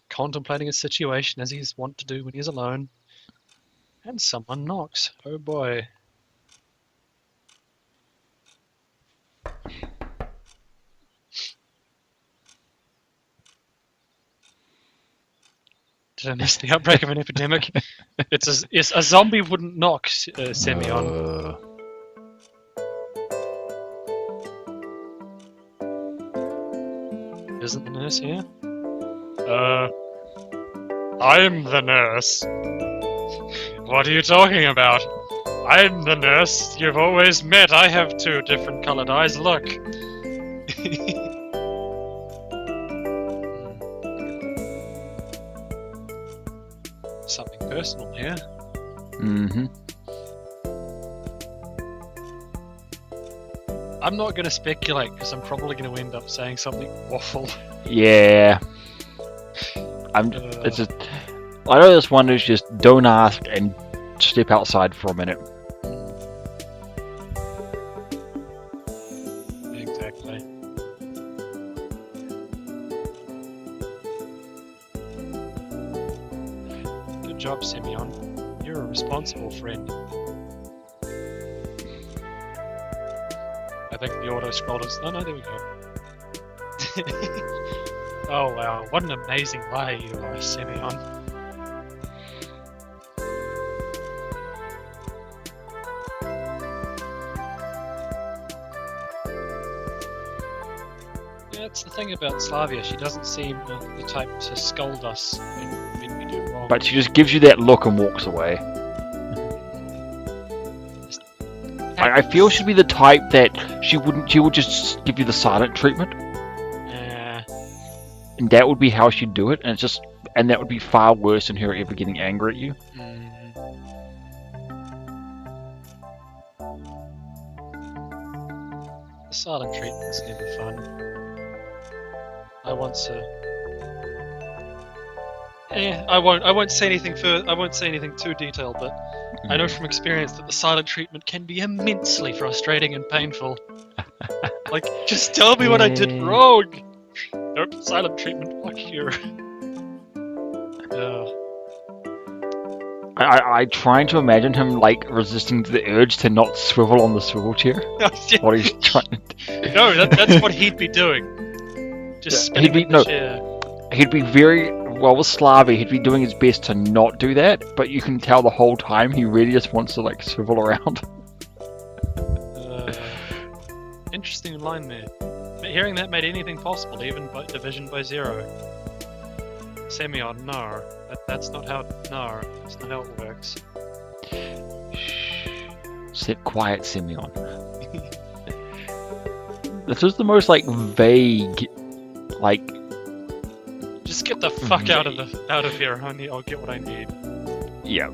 Contemplating a situation as he's wont to do when he's alone. And someone knocks. Oh boy. Did I miss the outbreak of an epidemic? It's a zombie wouldn't knock, Semyon. Isn't the nurse here? I'm the nurse. What are you talking about? I'm the nurse you've always met. I have 2 different colored eyes. Look. Something personal here. I'm not going to speculate because I'm probably going to end up saying something awful. Yeah. It's just. I know this one is just don't ask and step outside for a minute. Exactly. Good job, Semyon. You're a responsible friend. I think the auto scroll is. Oh no, there we go. Oh wow, what an amazing liar you are, Semyon. Yeah, that's the thing about Slavia. She doesn't seem the type to scold us when we do wrong. But she just gives you that look and walks away. I feel she'd be the type that she would just give you the silent treatment. And that would be how she'd do it, and that would be far worse than her ever getting angry at you. The silent treatment's never fun. I won't say anything I won't say anything too detailed, but I know from experience that the silent treatment can be immensely frustrating and painful. Like, just tell me what I did wrong. Nope, silent treatment. Fuck you. I'm trying to imagine him like resisting the urge to not swivel on the swivel chair. What he's trying to do. No, that's what he'd be doing. Just spinning in the chair. He'd be very well with Slavia. He'd be doing his best to not do that, but you can tell the whole time he really just wants to like swivel around. Interesting line there. Hearing that made anything possible, even by division by 0. Semyon, no. That's not how. No, that's not how it works. Shh. Sit quiet, Semyon. This is the most like vague, like. Just get the fuck out of here, honey. I'll get what I need. Yeah.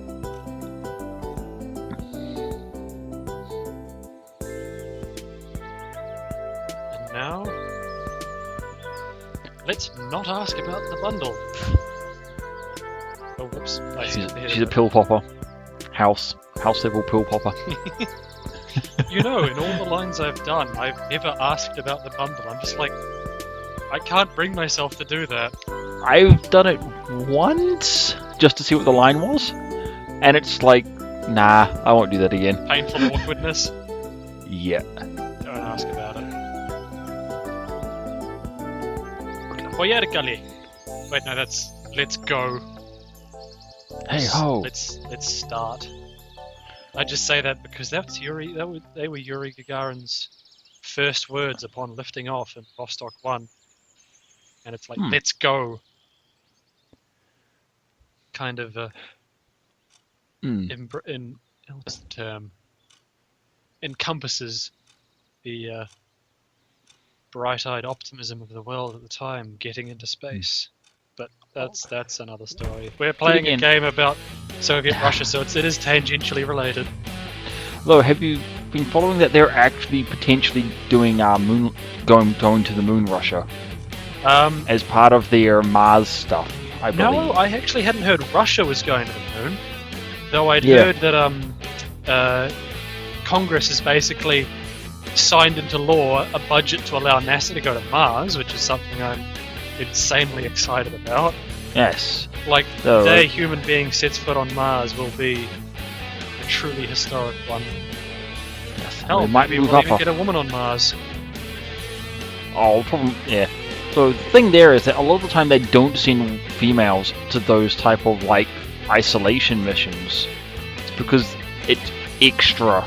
And now, let's not ask about the bundle. Oh, whoops! She's a pill popper. House level pill popper. You know, in all the lines I've done, I've never asked about the bundle. I'm just like, I can't bring myself to do that. I've done it once just to see what the line was, and it's like, nah, I won't do that again. Painful awkwardness. Yeah. Don't ask about it. Poyerkali. Wait, no, that's let's go. Hey ho. Let's start. I just say that because that's Yuri. They were Yuri Gagarin's first words upon lifting off in Vostok 1, and it's like let's go. Kind of what's the term? Encompasses the bright-eyed optimism of the world at the time, getting into space. But that's another story. We're playing a game about Soviet Russia, so it is tangentially related. Though, have you been following that they're actually potentially doing going to the moon Russia as part of their Mars stuff? I believe. No, I actually hadn't heard Russia was going to the moon. Though I'd heard that Congress has basically signed into law a budget to allow NASA to go to Mars, which is something I'm insanely excited about. Yes. Like, So, the day human being sets foot on Mars will be a truly historic one. yes. Hell, They might maybe move we'll up. even get a woman on Mars. Oh, problem. Yeah. So the thing there is that a lot of the time they don't send females to those type of like isolation missions. It's because it's extra.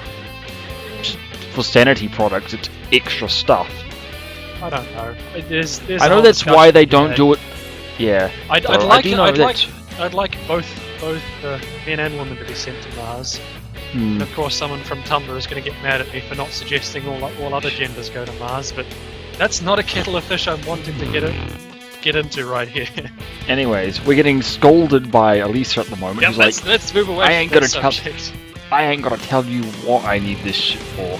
Just for sanity products, it's extra stuff. I don't know. There's I know that's why they don't do it. Yeah. I'd So like I do know I'd like both men and women to be sent to Mars. And of course, someone from Tumblr is going to get mad at me for not suggesting all other genders go to Mars, but that's not a kettle of fish I'm wanting to get into right here. Anyways, we're getting scolded by Elisa at the moment. Yep, Who's like, let's move away I from ain't that gonna tell. subject. I ain't gonna tell you what I need this shit for.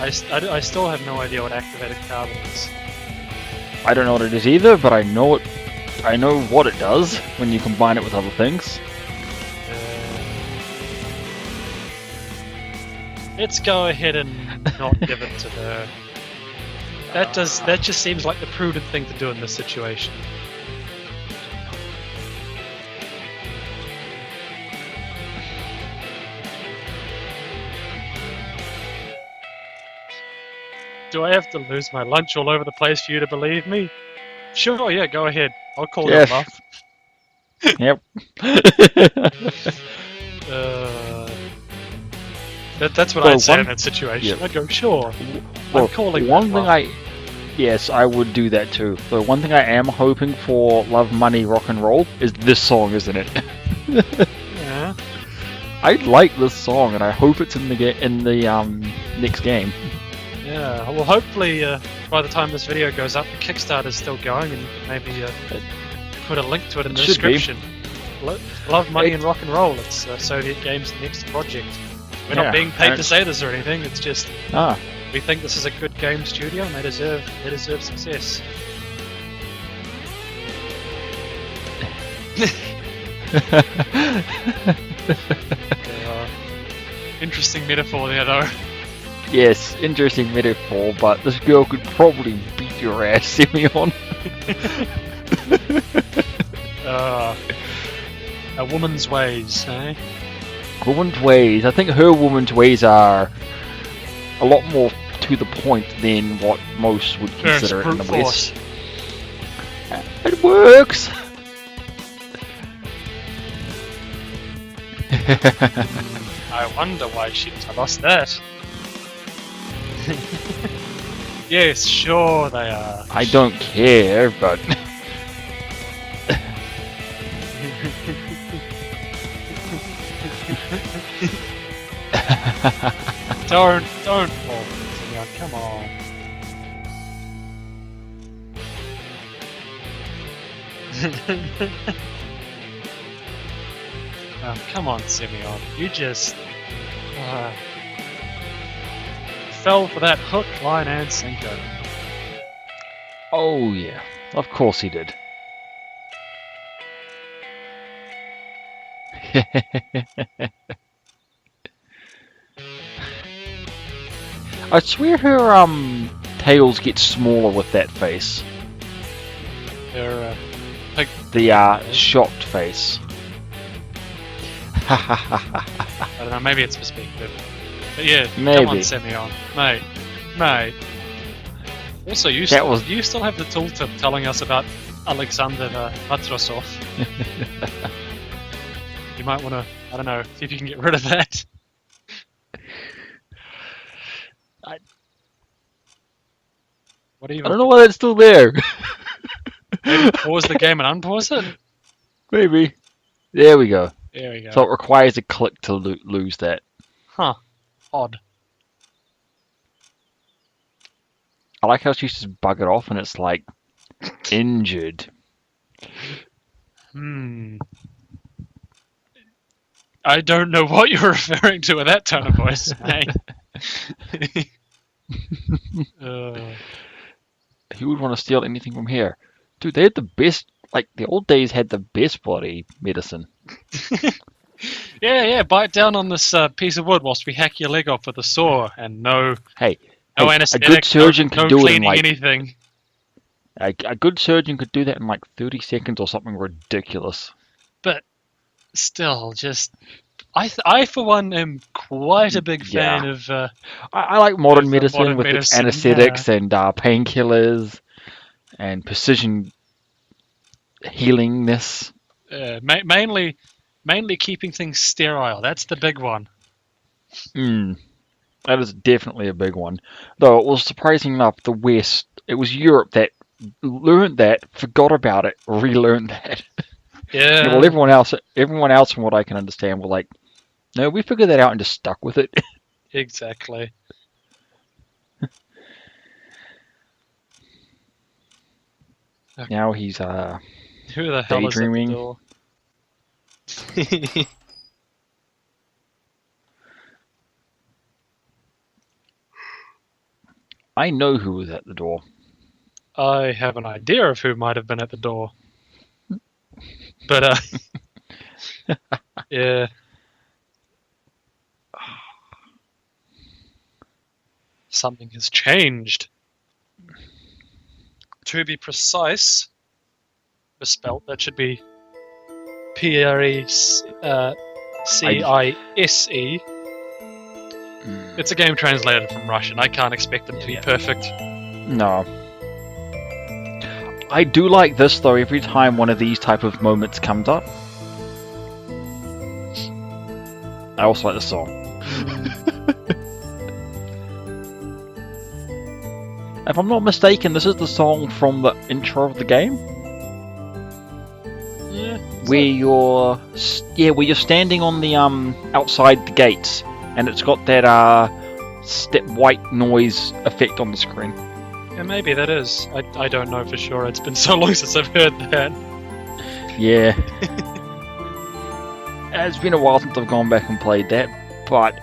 I still have no idea what activated carbon is. I don't know what it is either, but I know it. I know what it does when you combine it with other things. Let's go ahead and not give it to her. That just seems like the prudent thing to do in this situation. Do I have to lose my lunch all over the place for you to believe me? Sure, yeah, go ahead. I'll call you a bluff. Yep. That's what I'd say in that situation. Yep. I'd go, sure. Well, I'm calling one that thing bluff. yes, I would do that too. So one thing I am hoping for Love, Money, Rock and Roll is this song, isn't it? Yeah. I like this song, and I hope it's in the next game. Yeah, well, hopefully by the time this video goes up, the Kickstarter's still going, and you can maybe put a link to it in the description. Love, Money, and Rock and Roll. It's Soviet Games' next project. We're not being paid to say this or anything. It's just we think this is a good game studio, and they deserve success. Interesting metaphor there, though. Yes, interesting metaphor, but this girl could probably beat your ass, Semyon. A woman's ways, eh? Woman's ways. I think her woman's ways are a lot more to the point than what most would consider it in the West. It works! I wonder why she tell us that. Yes, sure they are. I don't care, but... don't fall, Semyon, come on. Oh, come on, Semyon. You just fell for that hook, line, and sinker. Oh yeah, of course he did. I swear her tails get smaller with that face. They're The shocked face. I don't know, maybe it's perspective. But yeah, maybe. Come on, Semyon. Mate. Also, you still have the tooltip telling us about Alexander Matrosov. You might want to, I don't know, see if you can get rid of that. What do you? I don't know why that's still there. Maybe pause the game and unpause it? Maybe. There we go. There we go. So it requires a click to lose that. Huh. Odd. I like how she's just buggered off and it's like injured. I don't know what you're referring to with that tone of voice, mate. Who would want to steal anything from here? Dude, they had the best, like, the old days had the best bloody medicine. Yeah, bite down on this piece of wood whilst we hack your leg off with a saw, and no Hey, anesthetic, a good surgeon no can do it in cleaning like anything. A good surgeon could do that in like 30 seconds or something ridiculous. But still, just I for one am quite a big Yeah. fan of I like modern With, medicine modern with its medicine, anesthetics and painkillers and precision healingness. mainly keeping things sterile. That's the big one. That is definitely a big one. Though it was surprising enough, the West, it was Europe that learned that, forgot about it, relearned that. Yeah. Well, everyone else, from what I can understand, were like, no, we figured that out and just stuck with it. Exactly. Now he's Who the hell daydreaming. is at the door? I know who was at the door. I have an idea of who might have been at the door. But yeah. Something has changed. To be precise, misspelt, that should be Precise. It's a game translated from Russian. I can't expect them to be perfect. No. I do like this though, every time one of these type of moments comes up. I also like the song. If I'm not mistaken, this is the song from the intro of the game. Yeah. Where you're standing on the outside the gates, and it's got that white noise effect on the screen. Yeah, maybe that is. I don't know for sure. It's been so long since I've heard that. Yeah. It's been a while since I've gone back and played that, but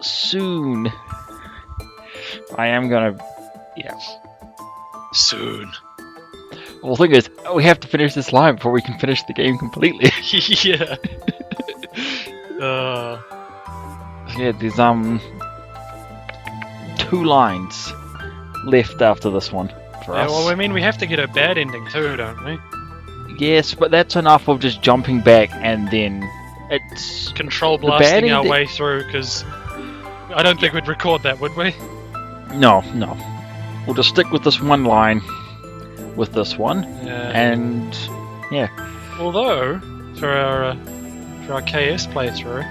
soon I am gonna, Soon. Well, the thing is, we have to finish this line before we can finish the game completely. Yeah. Yeah, there's 2 lines left after this one for Yeah, us. well, I mean, we have to get a bad ending too, don't we? Yes, but that's enough of just jumping back and then it's Control the bad blasting our ending- way through, because I don't think we'd record that, would we? No. We'll just stick with this one line with this one, Yeah. and Although, for our KS playthrough, ...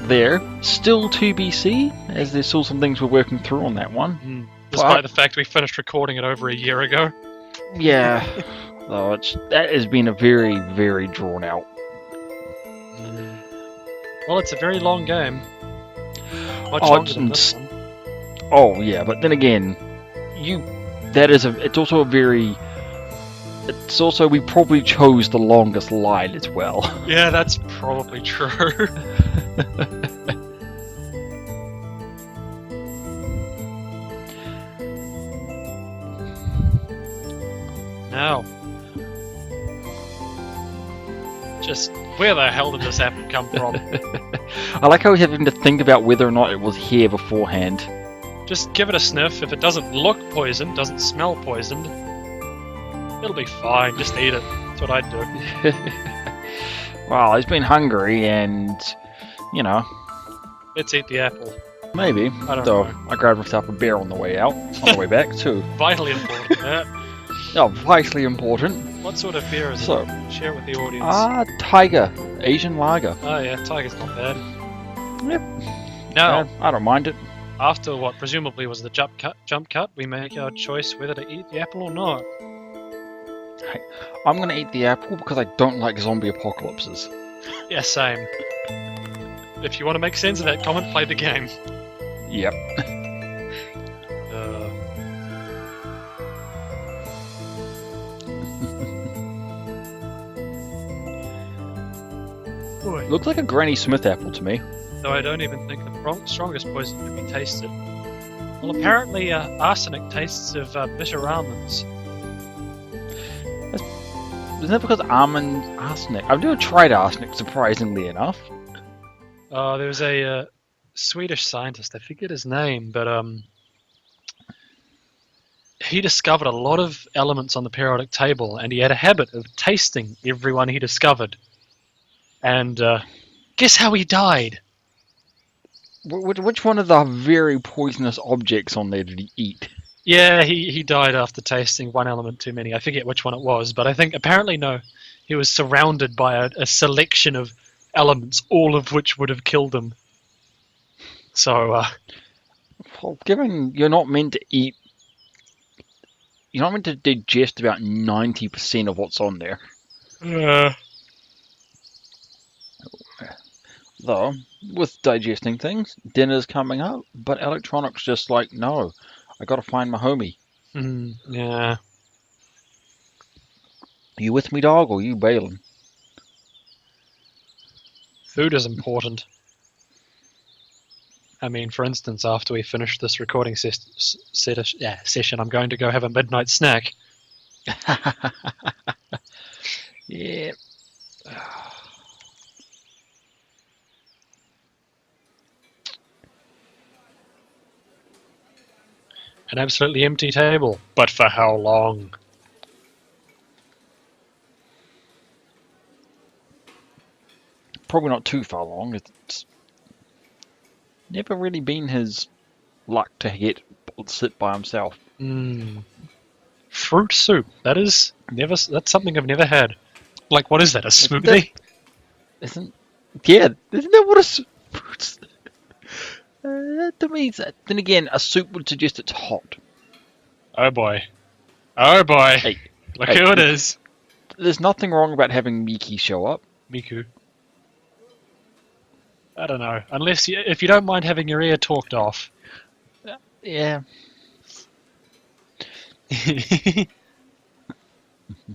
there, still to be seen, as there's still some things we're working through on that one. Despite the fact we finished recording it over a year ago. Yeah, though that has been a very, very drawn out. Well, it's a very long game. Much Oh, longer than this one. Oh yeah, but then again, it's also we probably chose the longest line as well. Yeah, that's probably true. Now, just where the hell did this apple come from? I like how we're having to think about whether or not it was here beforehand. Just give it a sniff. If it doesn't look poisoned, doesn't smell poisoned, it'll be fine. Just eat it. That's what I'd do. Well, he's been hungry and, Let's eat the apple. maybe. I don't So know. I grabbed myself a beer on the way out, on the way back too. Vitally important. Oh, vitally important. What sort of beer is So, it? Share with the audience. Tiger, Asian lager. Oh yeah, Tiger's not bad. Yep. Now, I don't mind it. after what presumably was the jump cut, we make our choice whether to eat the apple or not. I'm gonna eat the apple because I don't like zombie apocalypses. Yeah, same. If you want to make sense of that comment, play the game. Yep. Boy. Looks like a Granny Smith apple to me. Though I don't even think the strongest poison can be tasted. Well, apparently arsenic tastes of bitter almonds. Isn't that because arsenic? I've never tried arsenic, surprisingly enough. There's a Swedish scientist, I forget his name, but he discovered a lot of elements on the periodic table, and he had a habit of tasting everyone he discovered. And guess how he died? Which one of the very poisonous objects on there did he eat? Yeah, he died after tasting one element too many. I forget which one it was, but I think apparently no. He was surrounded by a selection of elements, all of which would have killed him. So, Well, given you're not meant to eat, you're not meant to digest about 90% of what's on there. Though, with digesting things, dinner's coming up, but electronics just like, no, I gotta find my homie. Yeah. Are you with me, dog, or are you bailing? Food is important. I mean, for instance, after we finish this recording session, I'm going to go have a midnight snack. Yeah. An absolutely empty table. But for how long? Probably not too far long. It's never really been his luck to sit by himself. Fruit soup. That's something I've never had. Like, what is that? A smoothie? Isn't that what a fruit? To me, then again, a soup would suggest it's hot. Oh boy. Oh boy. Hey, Look who it is. There's nothing wrong about having Miki show up. Miku. I don't know. If you don't mind having your ear talked off. Yeah.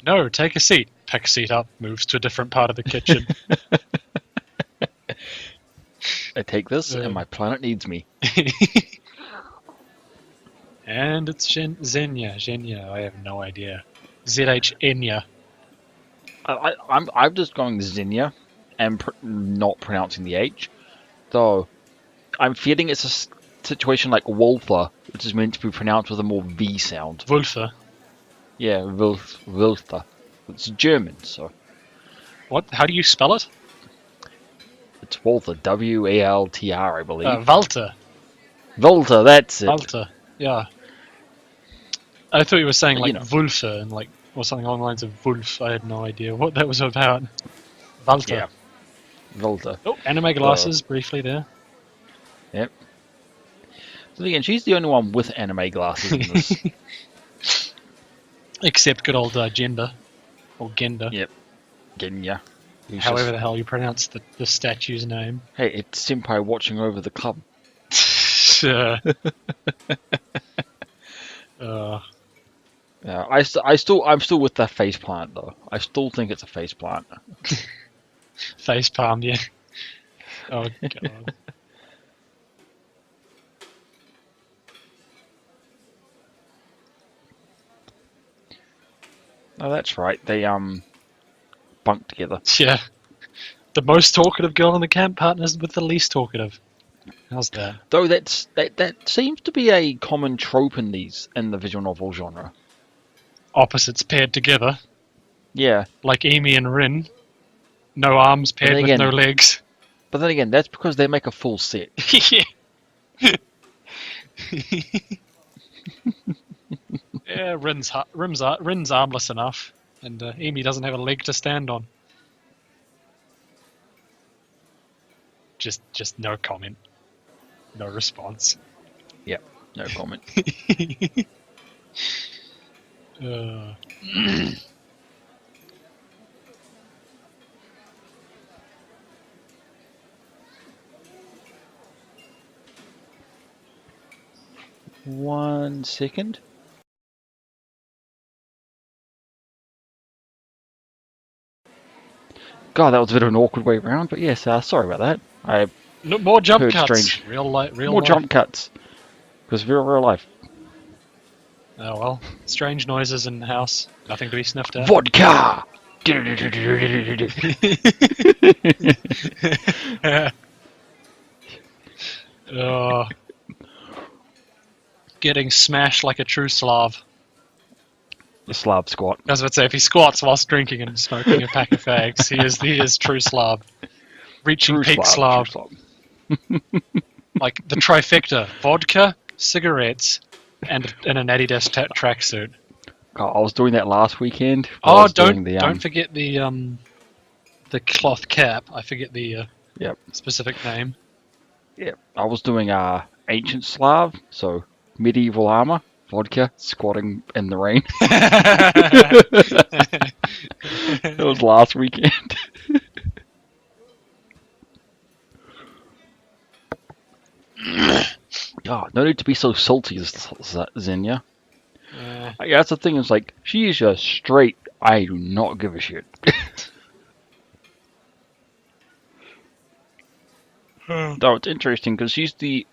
No, take a seat. Pick a seat up, moves to a different part of the kitchen. I take this, and my planet needs me. And it's Xenia. Xenia, I have no idea. Z-H-Enya. I'm just going Xenia, and not pronouncing the H. Though, I'm feeling it's a situation like Wolfer, which is meant to be pronounced with a more V sound. Wulfer. Yeah, Wolfer. It's German, so. What? How do you spell it? It's Walther, W-A-L-T-R, I believe. Walter. Walter, that's it. Walter, yeah. I thought you were saying like Wulfer and or something along the lines of Wolf. I had no idea what that was about. Walter. Yeah. Walter. Oh, anime glasses briefly there. Yep. So again, she's the only one with anime glasses in this. Except good old Gender. Or Gender. Yep. Genya. However the hell you pronounce the statue's name. Hey, it's Senpai watching over the club. I'm still with that face plant though. I still think it's a face plant. Face palm, yeah. Oh god. Oh, that's right. They bunk together. Yeah. The most talkative girl in the camp partners with the least talkative. How's that? Though that seems to be a common trope in the visual novel genre. Opposites paired together. Yeah. Like Amy and Rin. No arms paired with no legs. But then again, that's because they make a full set. Yeah. Yeah, Rin's armless enough, and Amy doesn't have a leg to stand on. Just no comment. No response. Yep, no comment. One second. God, that was a bit of an awkward way around, but yes, sorry about that. More jump cuts. Strange. Real More life. jump cuts. Because real life. Oh well, strange noises in the house. Nothing to be sniffed at. Vodka! Getting smashed like a true Slav. The Slav squat. I was about to say, if he squats whilst drinking and smoking a pack of fags, he is true Slav. Reaching True peak Slav. Slav. True Slav. Like the trifecta: vodka, cigarettes, and an Adidas tracksuit. God, I was doing that last weekend. Oh, don't forget the cloth cap. I forget the Yep. specific name. Yeah, I was doing ancient Slav, so medieval armor, vodka, squatting in the rain. It was last weekend. Oh, no need to be so salty, Xenia. Yeah. That's the thing, is like, she is just straight, I do not give a shit. Though it's interesting, because she's the...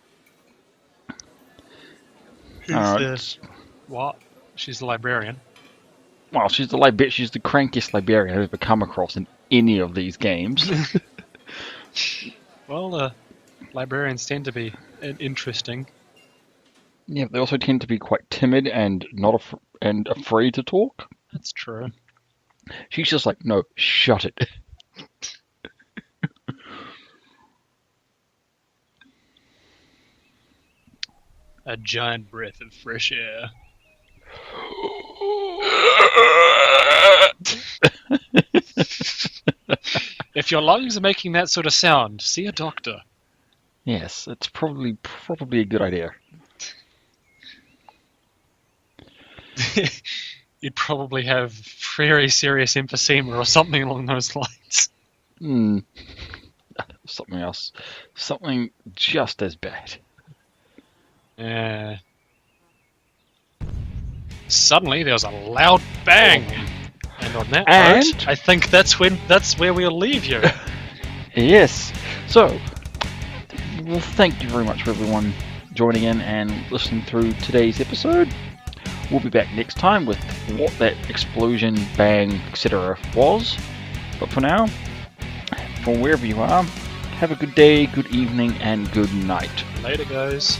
What? She's the librarian. Well, she's the crankiest librarian I've ever come across in any of these games. Well, librarians tend to be interesting. Yeah, they also tend to be quite timid and not afraid to talk. That's true. She's just like, no, shut it. A giant breath of fresh air. If your lungs are making that sort of sound, see a doctor. Yes, it's probably a good idea. You'd probably have very serious emphysema or something along those lines. Something else. Something just as bad. Suddenly there was a loud bang. And on that note, I think that's where we'll leave you. Yes. So, well, thank you very much for everyone joining in and listening through today's episode. We'll be back next time with what that explosion, bang, etc. was. But for now, from wherever you are, have a good day, good evening, and good night. Later, guys.